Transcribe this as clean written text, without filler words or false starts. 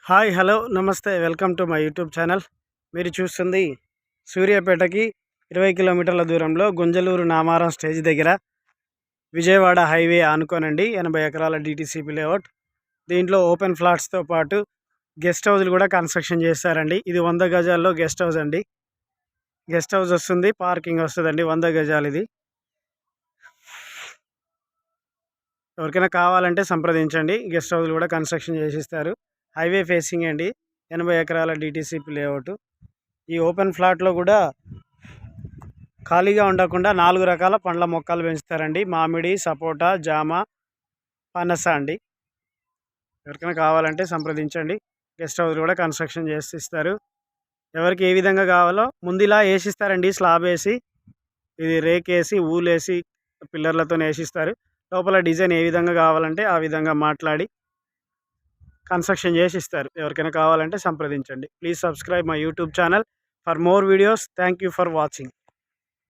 Hi hello నమస్తే welcome to my YouTube channel. మీరు చూస్తుంది సూర్యాపేటకి 20 కిలోమీటర్ల దూరంలో గుంజలూరు నామారం స్టేజ్ దగ్గర విజయవాడ హైవే ఆనుకోనండి 80 ఎకరాల డిటిసిపి లేఅవుట్. దీంట్లో ఓపెన్ ఫ్లాట్స్తో పాటు గెస్ట్ హౌస్లు కూడా కన్స్ట్రక్షన్ చేస్తారండి. ఇది 100 గజాల్లో గెస్ట్ హౌస్ అండి. గెస్ట్ హౌస్ వస్తుంది, పార్కింగ్ వస్తుందండి. 100 గజాలు ఇది. ఎవరికైనా కావాలంటే సంప్రదించండి. గెస్ట్ హౌస్లు కూడా కన్స్ట్రక్షన్ చేసిస్తారు. హైవే ఫేసింగ్ అండి, 80 ఎకరాల డిటిసిపి లేఅవుట్. ఈ ఓపెన్ ఫ్లాట్లో కూడా ఖాళీగా ఉండకుండా 4 రకాల పండ్ల మొక్కలు పెంచుతారండి. మామిడి, సపోటా, జామ, పనస అండి. ఎవరికైనా కావాలంటే సంప్రదించండి. గెస్ట్ హౌస్ కూడా కన్స్ట్రక్షన్ చేసి ఇస్తారు. ఎవరికి ఏ విధంగా కావాలో ముందులా వేసిస్తారండి. స్లాబ్ వేసి, ఇది రేకేసి, ఊలేసి, పిల్లర్లతో వేసిస్తారు. లోపల డిజైన్ ఏ విధంగా కావాలంటే ఆ విధంగా మాట్లాడి కన్స్ట్రక్షన్ చేసి ఇస్తారు. ఎవరికైనా కావాలంటే సంప్రదించండి. Please subscribe my YouTube channel for more videos. Thank you for watching.